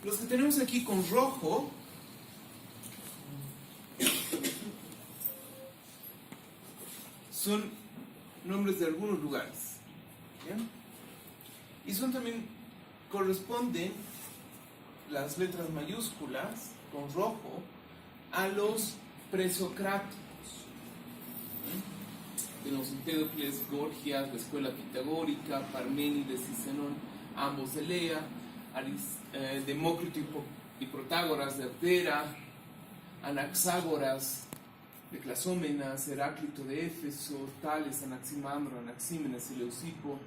Los que tenemos aquí con rojo son nombres de algunos lugares. ¿Bien? Y son también, corresponden las letras mayúsculas con rojo a los presocráticos. Tenemos Empédocles, Gorgias, la escuela pitagórica, Parménides y Zenón, ambos de Elea, Demócrito y Protágoras de Abdera, Anaxágoras de Clasómenas, Heráclito de Éfeso, Tales, Anaximandro, Anaxímenes y Leucipo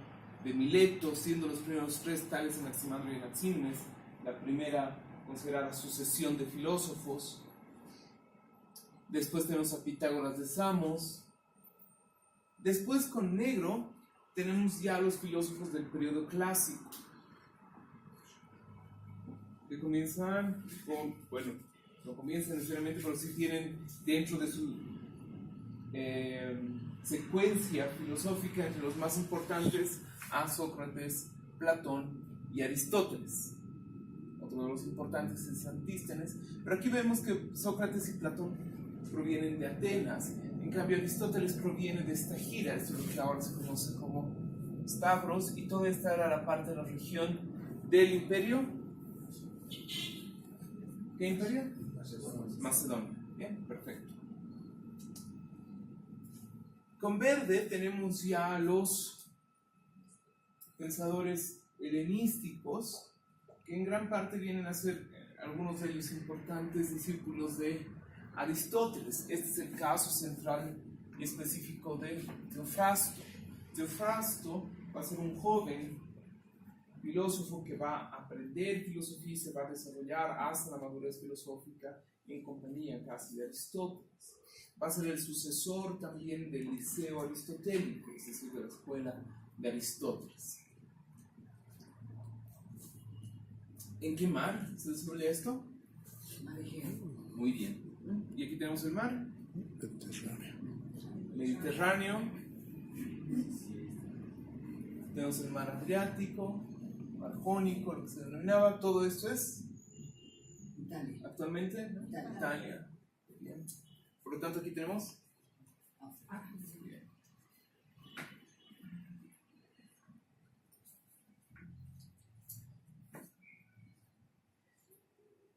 de Mileto, siendo los primeros tres Tales, Anaximandro y Anaxímenes, la primera considerada sucesión de filósofos. Después tenemos a Pitágoras de Samos. Después, con negro, tenemos ya los filósofos del periodo clásico, que comienzan con, bueno, no comienzan necesariamente, pero sí tienen dentro de su secuencia filosófica entre los más importantes a Sócrates, Platón y Aristóteles. Otro de los importantes es Antístenes, pero aquí vemos que Sócrates y Platón provienen de Atenas, en cambio Aristóteles proviene de Estagira, esto es lo que ahora se conoce como Stavros, y toda esta era la parte de la región del imperio. ¿Qué imperio? Macedonia. Bien, perfecto. Con verde tenemos ya los pensadores helenísticos, que en gran parte vienen a ser algunos de ellos importantes discípulos de Aristóteles. Este es el caso central y específico de Teofrasto. Teofrasto va a ser un joven filósofo que va a aprender filosofía y se va a desarrollar hasta la madurez filosófica en compañía casi de Aristóteles. Va a ser el sucesor también del liceo aristotélico, es decir, de la escuela de Aristóteles. ¿En qué mar se desarrolla esto? Muy bien. Y aquí tenemos el mar Mediterráneo. Tenemos el mar Adriático, mar Jónico, lo que se denominaba. Todo esto es Italia. actualmente, ¿no? Italia. Bien. Por lo tanto, aquí tenemos bien.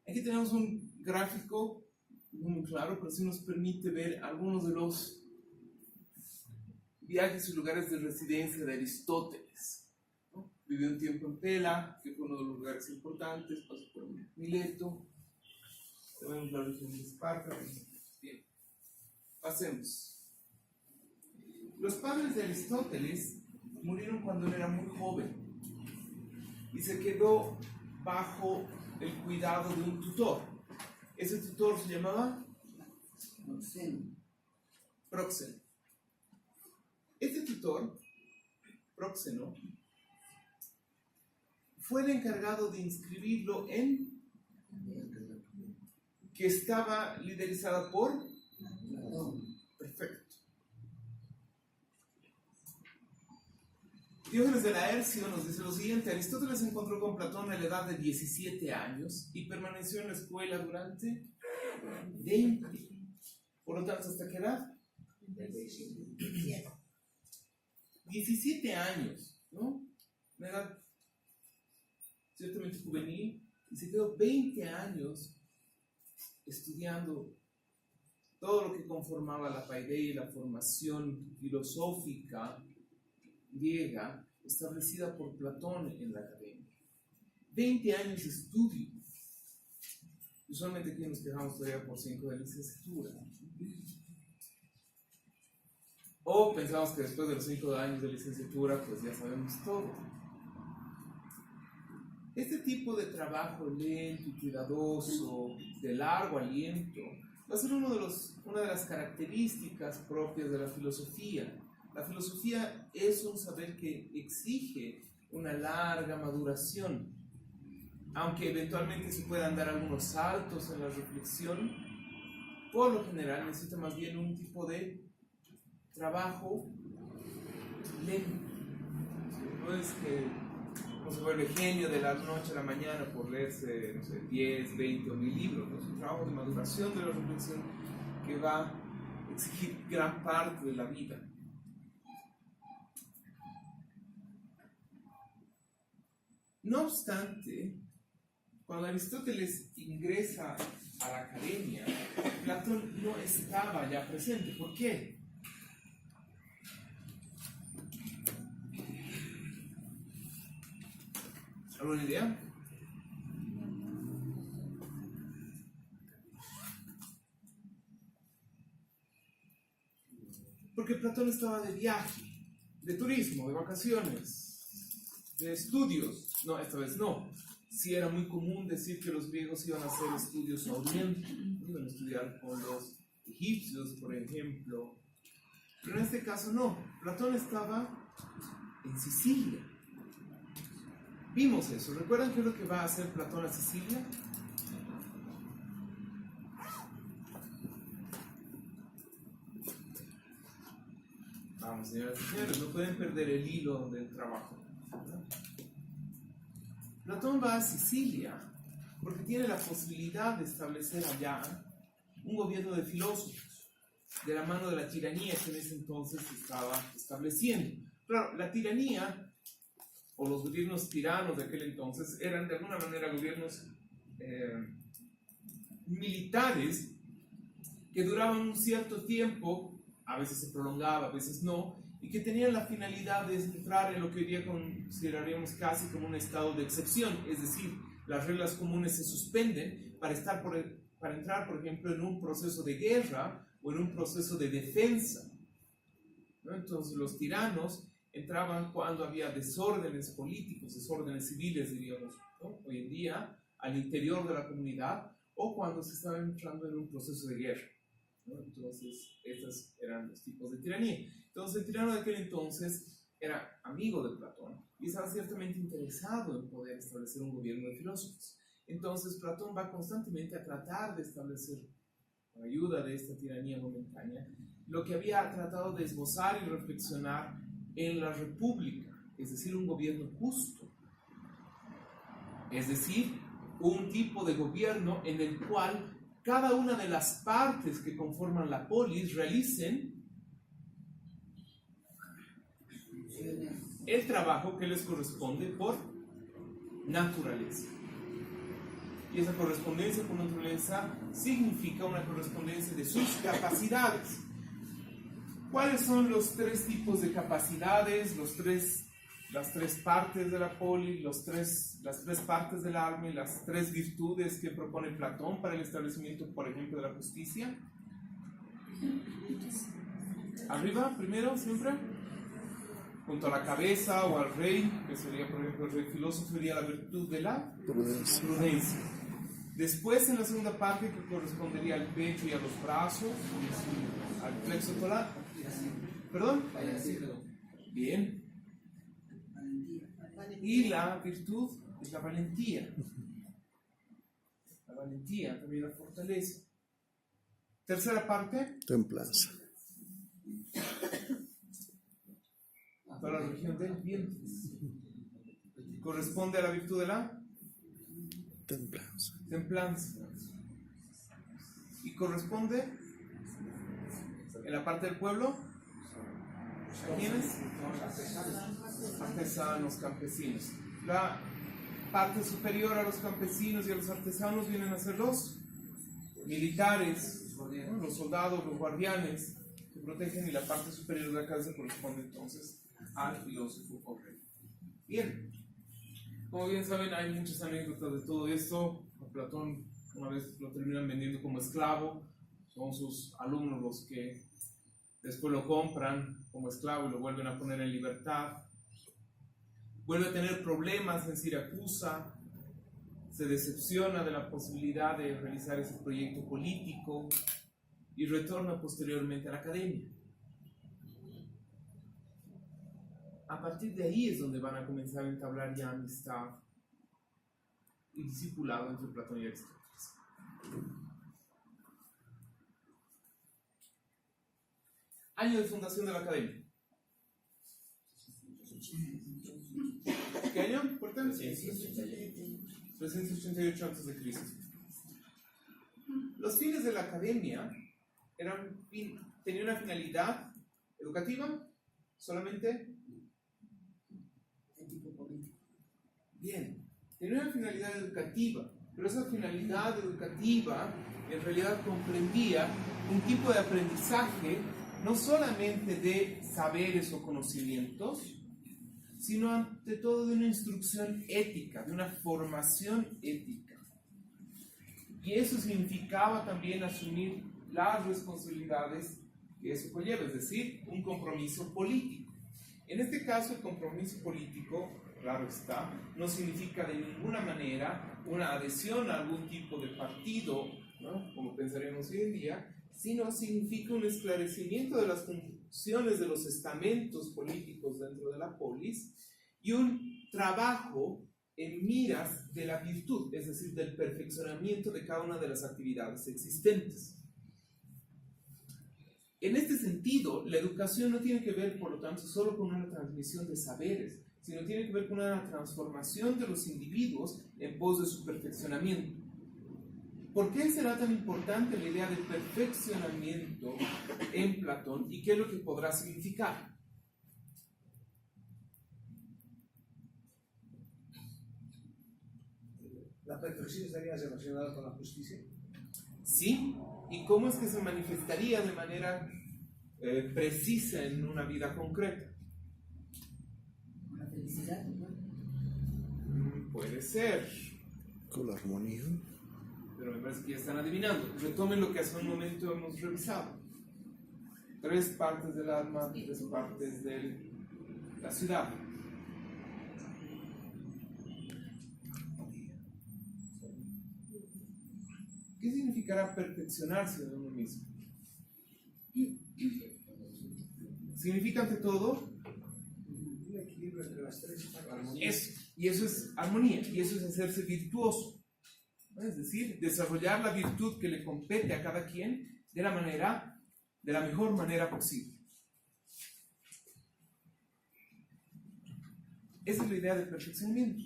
Aquí tenemos un gráfico no muy claro, pero sí nos permite ver algunos de los viajes y lugares de residencia de Aristóteles, ¿no? Vivió un tiempo en Pela, que fue uno de los lugares importantes, pasó por Mileto, tenemos la región de Esparta. Bien, pasemos. Los padres de Aristóteles murieron cuando él era muy joven y se quedó bajo el cuidado de un tutor. Ese tutor se llamaba Próxeno. Este tutor, Próxeno, fue el encargado de inscribirlo en que estaba liderizada por perfecto. Diógenes de Laercio nos dice lo siguiente: Aristóteles se encontró con Platón a la edad de 17 años y permaneció en la escuela durante 20. Por lo tanto, ¿hasta qué edad? 17 años, ¿no? Una edad ciertamente juvenil, y se quedó 20 años estudiando todo lo que conformaba la paideia y la formación filosófica griega establecida por Platón en la academia. 20 años de estudio. Usualmente aquí nos quedamos todavía por 5 de licenciatura. O pensamos que después de los 5 años de licenciatura, pues ya sabemos todo. Este tipo de trabajo lento y cuidadoso, de largo aliento, va a ser una de las características propias de la filosofía. La filosofía es un saber que exige una larga maduración. Aunque eventualmente se puedan dar algunos saltos en la reflexión, por lo general necesita más bien un tipo de trabajo lento. No es que no se vuelve genio de la noche a la mañana por leerse, no sé, 10, 20 o 1000 libros. Es un trabajo de maduración de la reflexión que va a exigir gran parte de la vida. No obstante, cuando Aristóteles ingresa a la academia, Platón no estaba ya presente. ¿Por qué? ¿Alguna idea? Porque Platón estaba de viaje, de turismo, de vacaciones, de estudios. No, esta vez no. Sí era muy común decir que los griegos iban a hacer estudios a Oriente, iban a estudiar con los egipcios, por ejemplo. Pero en este caso no. Platón estaba en Sicilia. Vimos eso. ¿Recuerdan qué es lo que va a hacer Platón a Sicilia? Vamos, señoras y señores, no pueden perder el hilo del trabajo. Platón va a Sicilia porque tiene la posibilidad de establecer allá un gobierno de filósofos, de la mano de la tiranía que en ese entonces se estaba estableciendo. Claro, la tiranía o los gobiernos tiranos de aquel entonces eran de alguna manera gobiernos militares que duraban un cierto tiempo, a veces se prolongaba, a veces no, y que tenían la finalidad de entrar en lo que hoy día consideraríamos casi como un estado de excepción, es decir, las reglas comunes se suspenden para entrar, por ejemplo, en un proceso de guerra o en un proceso de defensa, ¿no? Entonces los tiranos entraban cuando había desórdenes políticos, desórdenes civiles, diríamos, ¿no? Hoy en día, al interior de la comunidad, o cuando se estaba entrando en un proceso de guerra, ¿no? Entonces, estos eran los tipos de tiranía. Entonces, el tirano de aquel entonces era amigo de Platón y estaba ciertamente interesado en poder establecer un gobierno de filósofos. Entonces, Platón va constantemente a tratar de establecer, con ayuda de esta tiranía momentánea, lo que había tratado de esbozar y reflexionar en la República, es decir, un gobierno justo, es decir, un tipo de gobierno en el cual cada una de las partes que conforman la polis realicen el trabajo que les corresponde por naturaleza. Y esa correspondencia por naturaleza significa una correspondencia de sus capacidades. ¿Cuáles son los tres tipos de capacidades, las tres partes de la poli, las tres partes del alma y las tres virtudes que propone Platón para el establecimiento, por ejemplo, de la justicia? Arriba, primero, siempre, junto a la cabeza o al rey, que sería, por ejemplo, el rey filósofo, sería la virtud de la prudencia. Después, en la segunda parte, que correspondería al pecho y a los brazos, al plexo solar. ¿Perdón? Bien. Y la virtud es la valentía. La valentía también la fortaleza. Tercera parte. Templanza. Para la región del vientre. Corresponde a la virtud de la templanza. Y corresponde en la parte del pueblo. ¿A quiénes? Artesanos, campesinos. La parte superior a los campesinos y a los artesanos vienen a ser los militares, ¿no? Los soldados, los guardianes que protegen, y la parte superior de la casa corresponde entonces al filósofo o rey. Bien, como bien saben, hay muchas anécdotas de todo esto. A Platón una vez lo terminan vendiendo como esclavo, son sus alumnos los que después lo compran como esclavo y lo vuelven a poner en libertad. Vuelve a tener problemas en Siracusa, se decepciona de la posibilidad de realizar ese proyecto político y retorna posteriormente a la academia. A partir de ahí es donde van a comenzar a entablar ya amistad y discipulado entre Platón y Aristóteles. Año de fundación de la academia. ¿Qué año? ¿Por muerte? 388 a.C. Los fines de la academia tenían una finalidad educativa solamente. Bien, tenía una finalidad educativa, pero esa finalidad educativa en realidad comprendía un tipo de aprendizaje no solamente de saberes o conocimientos, sino ante todo de una instrucción ética, de una formación ética. Y eso significaba también asumir las responsabilidades que eso conlleva, es decir, un compromiso político. En este caso, el compromiso político, claro está, no significa de ninguna manera una adhesión a algún tipo de partido, ¿no?, como pensaríamos hoy en día, sino significa un esclarecimiento de las funciones de los estamentos políticos dentro de la polis y un trabajo en miras de la virtud, es decir, del perfeccionamiento de cada una de las actividades existentes. En este sentido, la educación no tiene que ver, por lo tanto, solo con una transmisión de saberes, sino tiene que ver con una transformación de los individuos en pos de su perfeccionamiento. ¿Por qué será tan importante la idea del perfeccionamiento en Platón y qué es lo que podrá significar? ¿La perfección estaría relacionada con la justicia? Sí, ¿y cómo es que se manifestaría de manera precisa en una vida concreta? La felicidad, ¿no? Puede ser. Con la armonía. Pero me parece que ya están adivinando. Retomen lo que hace un momento hemos revisado. 3 partes del alma, 3 partes de la ciudad. ¿Qué significará perfeccionarse de uno mismo? Significa ante todo Un equilibrio entre las tres partes. eso, y eso es armonía, y eso es hacerse virtuoso. Es decir, desarrollar la virtud que le compete a cada quien de la mejor manera posible. Esa es la idea del perfeccionamiento.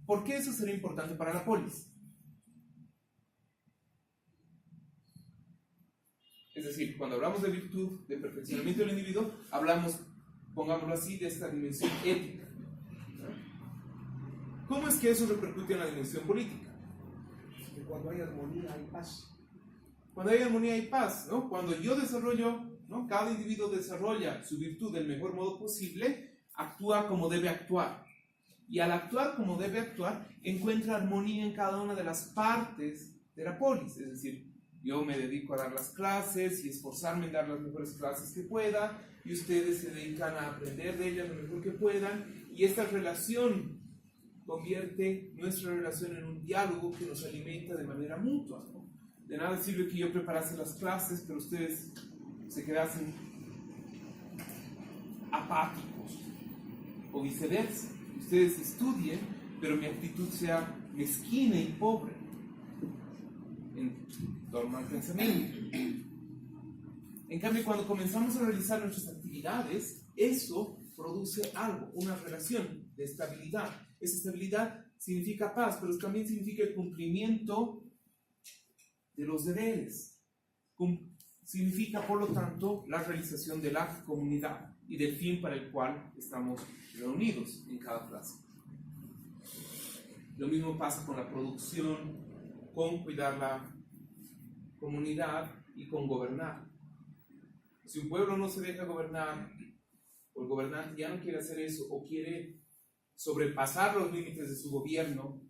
¿Por qué eso será importante para la polis? Es decir, cuando hablamos de virtud, de perfeccionamiento del individuo, hablamos, pongámoslo así, de esta dimensión ética. ¿Cómo es que eso repercute en la dimensión política? Que cuando hay armonía hay paz. Cuando hay armonía hay paz, ¿no? Cuando yo desarrollo, ¿no?, cada individuo desarrolla su virtud del mejor modo posible, actúa como debe actuar. Y al actuar como debe actuar, encuentra armonía en cada una de las partes de la polis. Es decir, yo me dedico a dar las clases y esforzarme en dar las mejores clases que pueda, y ustedes se dedican a aprender de ellas lo mejor que puedan, y esta relación convierte nuestra relación en un diálogo que nos alimenta de manera mutua, ¿no? De nada sirve que yo preparase las clases, pero ustedes se quedasen apáticos, o viceversa. Ustedes estudien, pero mi actitud sea mezquina y pobre en torno al pensamiento. En cambio, cuando comenzamos a realizar nuestras actividades, eso produce algo, una relación de estabilidad. Esa estabilidad significa paz, pero también significa el cumplimiento de los deberes. Significa, por lo tanto, la realización de la comunidad y del fin para el cual estamos reunidos en cada clase. Lo mismo pasa con la producción, con cuidar la comunidad y con gobernar. Si un pueblo no se deja gobernar, o el gobernante ya no quiere hacer eso, o quiere sobrepasar los límites de su gobierno,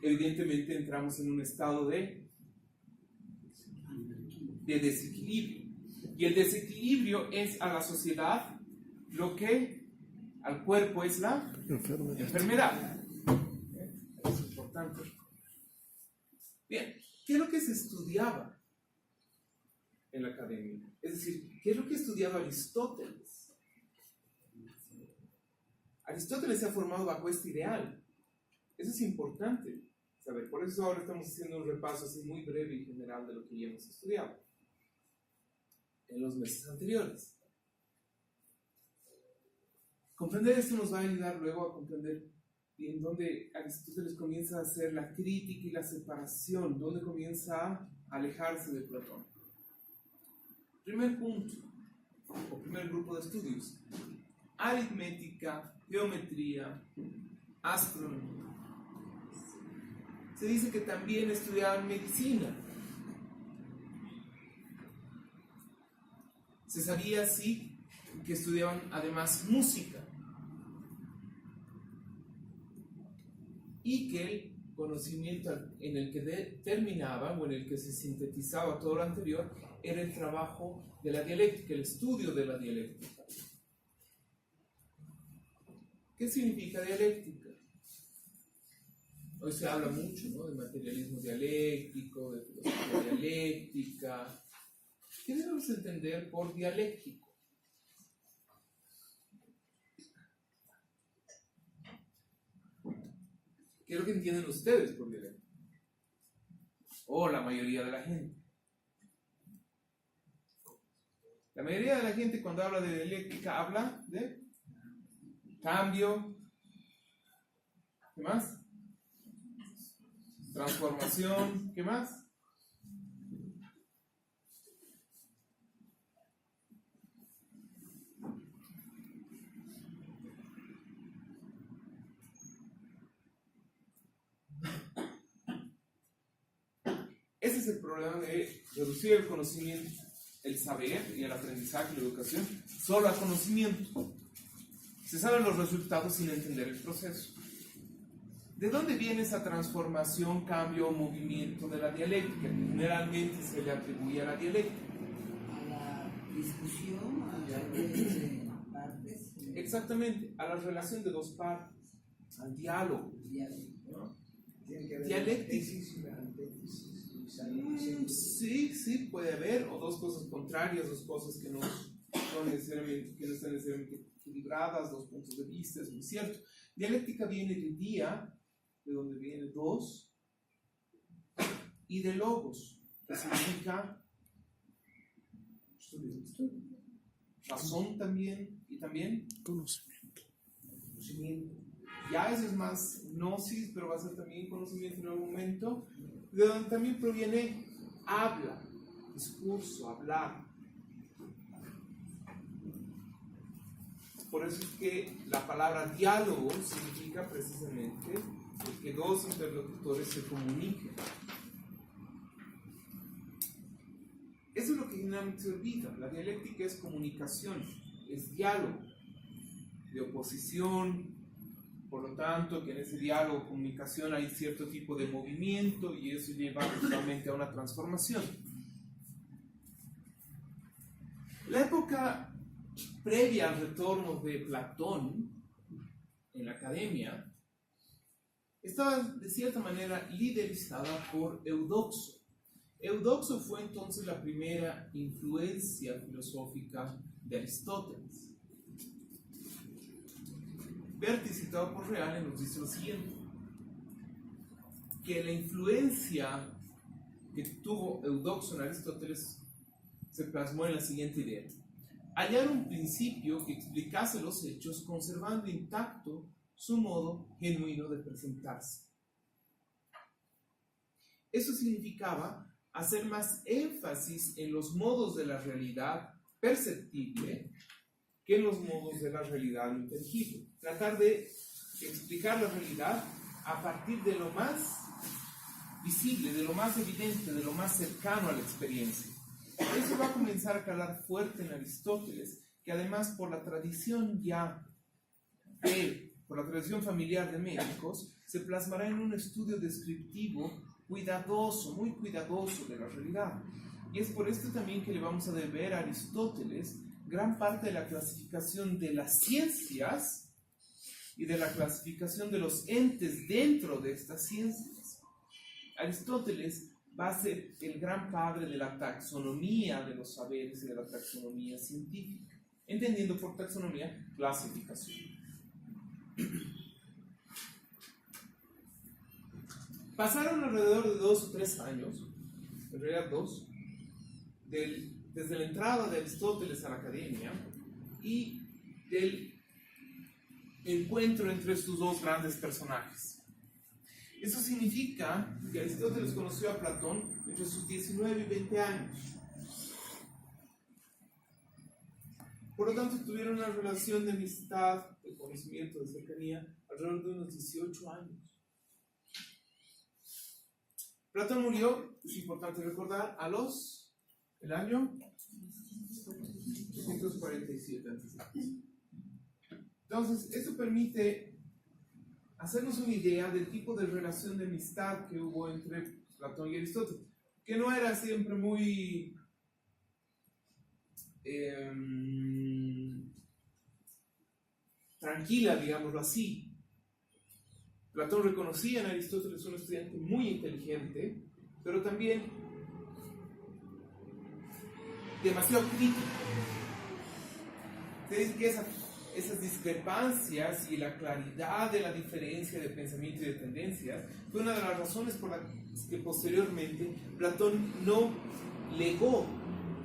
evidentemente entramos en un estado de desequilibrio. Y el desequilibrio es a la sociedad lo que al cuerpo es la enfermedad. Es importante. Bien, ¿qué es lo que se estudiaba en la academia? Es decir, ¿qué es lo que estudiaba Aristóteles? Aristóteles se ha formado bajo este ideal. Eso es importante saber. Por eso ahora estamos haciendo un repaso así muy breve y general de lo que ya hemos estudiado en los meses anteriores. Comprender esto nos va a ayudar luego a comprender en dónde Aristóteles comienza a hacer la crítica y la separación, dónde comienza a alejarse de Platón. Primer punto, o primer grupo de estudios: aritmética, geometría, astronomía. Se dice que también estudiaban medicina. Se sabía, sí, que estudiaban además música. Y que el conocimiento en el que terminaba o en el que se sintetizaba todo lo anterior era el trabajo de la dialéctica, el estudio de la dialéctica. ¿Qué significa dialéctica? Hoy se habla mucho, ¿no?, de materialismo dialéctico, de filosofía dialéctica. ¿Qué debemos entender por dialéctico? ¿Qué es lo que entienden ustedes por dialéctica? O la mayoría de la gente. La mayoría de la gente, cuando habla de dialéctica, habla de cambio. ¿Qué más? Transformación. ¿Qué más? Ese es el problema de reducir el conocimiento, el saber y el aprendizaje y la educación solo a conocimiento. Se saben los resultados sin entender el proceso. ¿De dónde viene esa transformación, cambio o movimiento de la dialéctica? Generalmente se le atribuye a la dialéctica. A la discusión, a la de partes. Exactamente, a la relación de dos partes, al diálogo. ¿No? Tiene que haber Dialéctica. tesis y la antítesis. Sí, puede haber, o dos cosas contrarias, dos cosas que no están necesariamente equilibradas, dos puntos de vista, es muy cierto. Dialéctica viene de día, de donde viene dos, y de logos, que significa razón también, y también Conocimiento. ya eso es más gnosis, pero va a ser también conocimiento en algún momento, de donde también proviene habla, discurso, hablar. Por eso es que la palabra diálogo significa precisamente que dos interlocutores se comuniquen. Eso es lo que generalmente se olvida. La dialéctica es comunicación, es diálogo, de oposición. Por lo tanto, que en ese diálogo, comunicación, hay cierto tipo de movimiento y eso lleva justamente a una transformación. La época previa al retorno de Platón en la academia estaba de cierta manera liderizada por Eudoxo. Eudoxo fue entonces la primera influencia filosófica de Aristóteles. Berti, citado por Reale, nos dice lo siguiente: que la influencia que tuvo Eudoxo en Aristóteles se plasmó en la siguiente idea: hallar un principio que explicase los hechos conservando intacto su modo genuino de presentarse. Eso significaba hacer más énfasis en los modos de la realidad perceptible que en los modos de la realidad inteligible. Tratar de explicar la realidad a partir de lo más visible, de lo más evidente, de lo más cercano a la experiencia. Eso va a comenzar a calar fuerte en Aristóteles, que además por la tradición por la tradición familiar de médicos, se plasmará en un estudio descriptivo cuidadoso, muy cuidadoso de la realidad. Y es por esto también que le vamos a deber a Aristóteles gran parte de la clasificación de las ciencias y de la clasificación de los entes dentro de estas ciencias. Aristóteles va a ser el gran padre de la taxonomía de los saberes y de la taxonomía científica, entendiendo por taxonomía clasificación. Pasaron alrededor de 2 o 3 años, en realidad 2, desde la entrada de Aristóteles a la academia y del encuentro entre estos dos grandes personajes. Eso significa que Aristóteles conoció a Platón entre sus 19 y 20 años. Por lo tanto, tuvieron una relación de amistad, de conocimiento, de cercanía, alrededor de unos 18 años. Platón murió, es importante recordar, el año 247 a.C. Entonces, esto permite hacernos una idea del tipo de relación de amistad que hubo entre Platón y Aristóteles, que no era siempre muy tranquila, digámoslo así. Platón reconocía en Aristóteles un estudiante muy inteligente, pero también demasiado crítico. Se dice que esas discrepancias y la claridad de la diferencia de pensamiento y de tendencias fue una de las razones por las que posteriormente Platón no legó,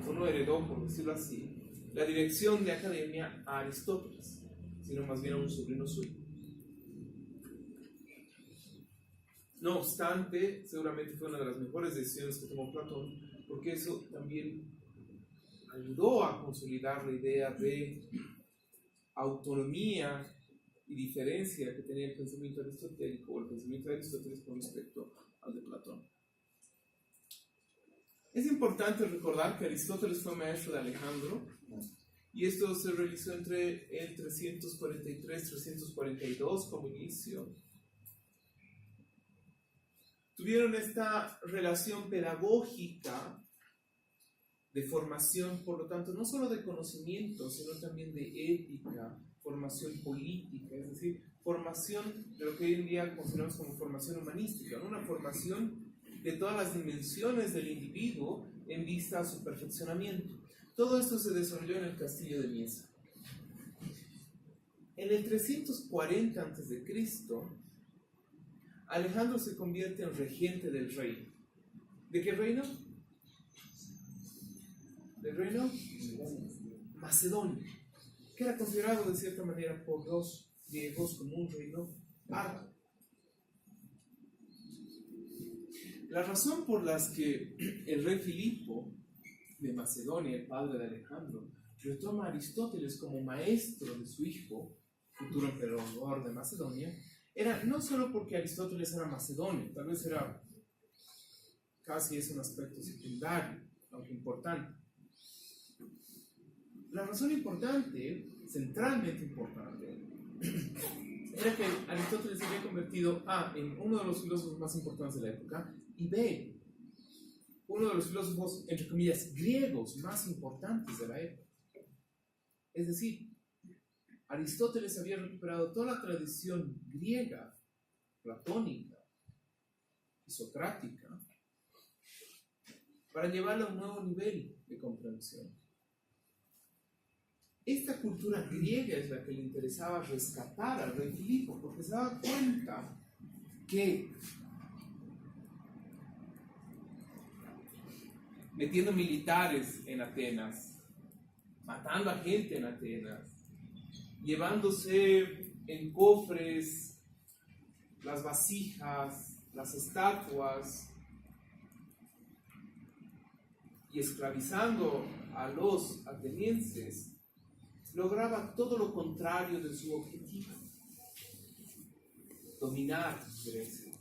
o no heredó, por decirlo así, la dirección de academia a Aristóteles, sino más bien a un sobrino suyo. No obstante, seguramente fue una de las mejores decisiones que tomó Platón, porque eso también ayudó a consolidar la idea de autonomía y diferencia que tenía el pensamiento aristotélico o el pensamiento de Aristóteles con respecto al de Platón. Es importante recordar que Aristóteles fue maestro de Alejandro, y esto se realizó entre el 343-342 como inicio. Tuvieron esta relación pedagógica de formación, por lo tanto, no solo de conocimiento, sino también de ética, formación política, es decir, formación de lo que hoy en día consideramos como formación humanística, ¿no? Una formación de todas las dimensiones del individuo en vista a su perfeccionamiento. Todo esto se desarrolló en el castillo de Miesa. En el 340 a.C., Alejandro se convierte en regente del reino. ¿De qué reino? Del reino Macedonio, que era considerado de cierta manera por los griegos como un reino bárbaro. La razón por la que el rey Filipo de Macedonia, el padre de Alejandro, retoma a Aristóteles como maestro de su hijo, futuro emperador de Macedonia, era no solo porque Aristóteles era macedonio, tal vez era casi es un aspecto secundario, aunque importante. La razón importante, centralmente importante, era que Aristóteles se había convertido A, en uno de los filósofos más importantes de la época, y B, uno de los filósofos, entre comillas, griegos más importantes de la época. Es decir, Aristóteles había recuperado toda la tradición griega, platónica y socrática para llevarla a un nuevo nivel de comprensión. Esta cultura griega es la que le interesaba rescatar al rey Filipo, porque se daba cuenta que metiendo militares en Atenas, matando a gente en Atenas, llevándose en cofres las vasijas, las estatuas y esclavizando a los atenienses, lograba todo lo contrario de su objetivo: dominar Grecia.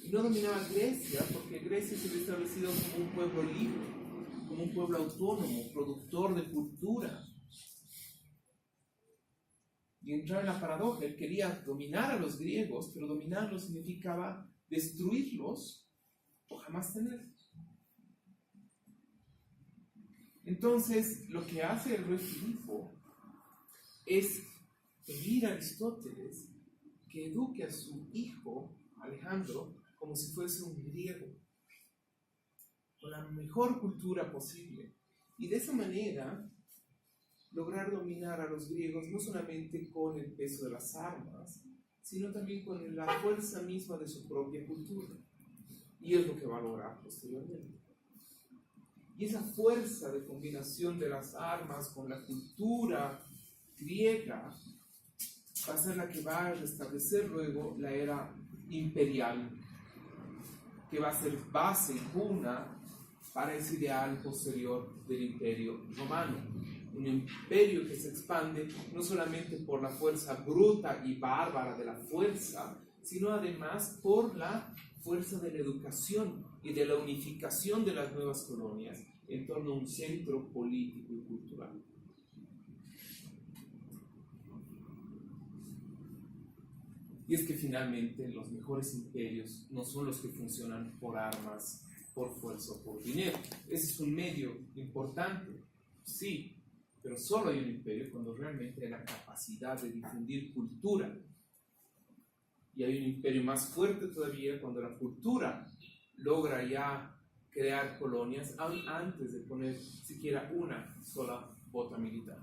Y no dominaba Grecia porque Grecia se había establecido como un pueblo libre, como un pueblo autónomo, productor de cultura. Y entraba en la paradoja: él quería dominar a los griegos, pero dominarlos significaba destruirlos o jamás tenerlos. Entonces, lo que hace el rey Filipo es pedir a Aristóteles que eduque a su hijo, Alejandro, como si fuese un griego, con la mejor cultura posible. Y de esa manera, lograr dominar a los griegos no solamente con el peso de las armas, sino también con la fuerza misma de su propia cultura. Y es lo que va a lograr posteriormente. Y esa fuerza de combinación de las armas con la cultura griega va a ser la que va a restablecer luego la era imperial, que va a ser base y cuna para ese ideal posterior del imperio romano. Un imperio que se expande no solamente por la fuerza bruta y bárbara de la fuerza, sino además por la fuerza de la educación y de la unificación de las nuevas colonias en torno a un centro político y cultural. Y es que finalmente los mejores imperios no son los que funcionan por armas, por fuerza o por dinero. Ese es un medio importante, sí, pero solo hay un imperio cuando realmente hay la capacidad de difundir cultura. Y hay un imperio más fuerte todavía cuando la cultura logra ya crear colonias aún antes de poner siquiera una sola bota militar.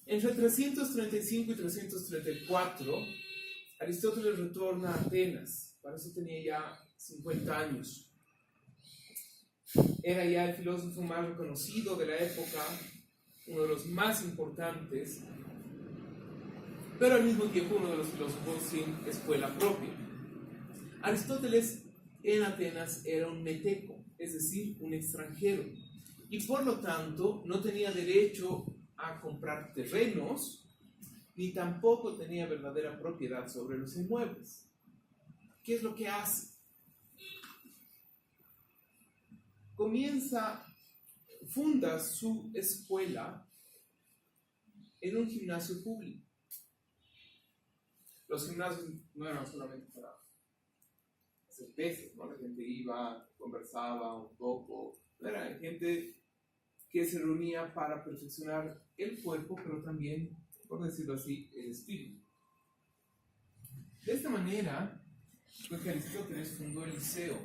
Entre 335 y 334, Aristóteles retorna a Atenas. Para eso tenía ya 50 años. Era ya el filósofo más reconocido de la época, uno de los más importantes, pero al mismo tiempo uno de los filósofos sin escuela propia. Aristóteles en Atenas era un meteco, es decir, un extranjero, y por lo tanto no tenía derecho a comprar terrenos, ni tampoco tenía verdadera propiedad sobre los inmuebles. ¿Qué es lo que hace? Funda su escuela en un gimnasio público. Los gimnasios no eran solamente para hacer pesas, ¿no? La gente iba, conversaba un poco, era gente que se reunía para perfeccionar el cuerpo, pero también, por decirlo así, el espíritu. De esta manera, fue que Aristóteles fundó el Liceo.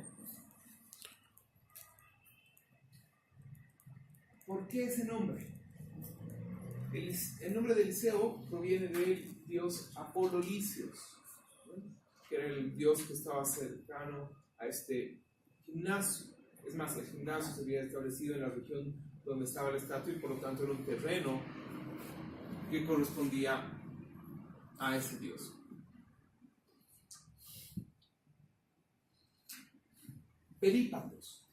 ¿Por qué ese nombre? El nombre del Liceo proviene del dios Apolo Licios, ¿no? Que era el dios que estaba cercano a este gimnasio. Es más, el gimnasio se había establecido en la región donde estaba la estatua y por lo tanto era un terreno que correspondía a ese dios. Perípatos,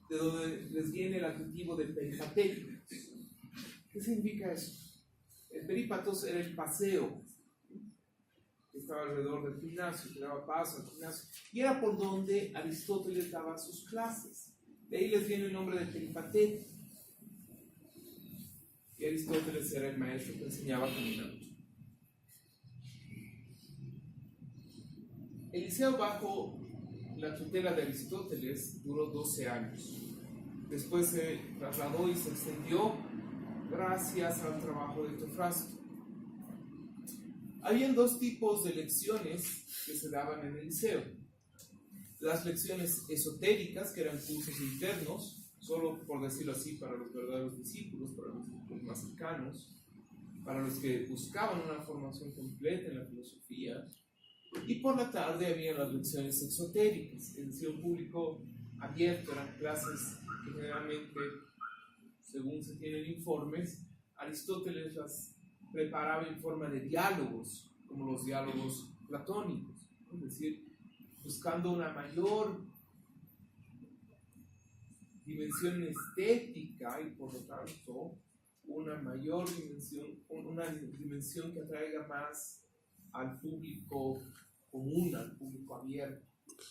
de donde les viene el adjetivo de peripatéticos. ¿Qué significa eso? El perípatos era el paseo que estaba alrededor del gimnasio, que daba paso al gimnasio, y era por donde Aristóteles daba sus clases. De ahí les viene el nombre de peripatético. Y Aristóteles era el maestro que enseñaba caminando. El liceo bajo la tutela de Aristóteles duró 12 años. Después se trasladó y se extendió gracias al trabajo de Teofrasto. Habían dos tipos de lecciones que se daban en el liceo. Las lecciones esotéricas, que eran cursos internos, solo por decirlo así, para los verdaderos discípulos, para los discípulos más cercanos, para los que buscaban una formación completa en la filosofía. Y por la tarde había las lecciones exotéricas, es decir, un público abierto, eran clases que generalmente, según se tienen informes, Aristóteles las preparaba en forma de diálogos, como los diálogos platónicos, ¿no? Es decir, buscando una mayor dimensión estética y por lo tanto una mayor dimensión que atraiga más al público común, al público abierto,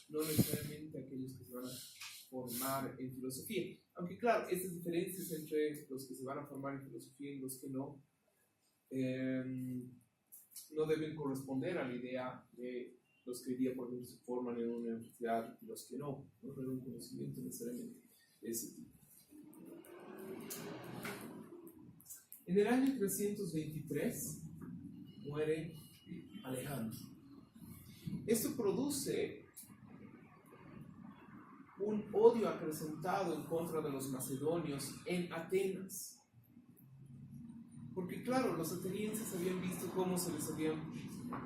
no necesariamente a aquellos que se van a formar en filosofía. Aunque claro, estas diferencias entre los que se van a formar en filosofía y los que no, no deben corresponder a la idea de los que hoy día, por ejemplo, se forman en una universidad y los que no tienen un conocimiento necesariamente de ese tipo. En el año 323 muere Alejandro. Esto produce un odio acrecentado en contra de los macedonios en Atenas. Porque claro, los atenienses habían visto cómo se les habían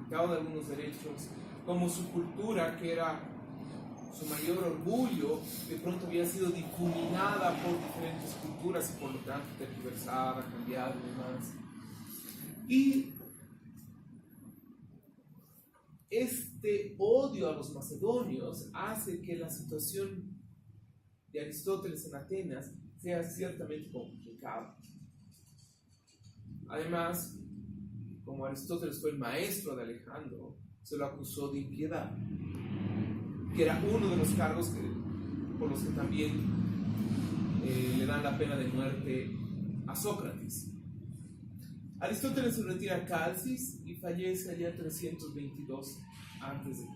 quitado de algunos derechos, cómo su cultura, que era su mayor orgullo de pronto había sido difuminada por diferentes culturas y por lo tanto tergiversada, cambiada y demás. Y este odio a los macedonios hace que la situación de Aristóteles en Atenas sea ciertamente complicada. Además, como Aristóteles fue el maestro de Alejandro, se lo acusó de impiedad, que era uno de los cargos por los que también le dan la pena de muerte a Sócrates. Aristóteles se retira a Calcis y fallece allá 322 a.C.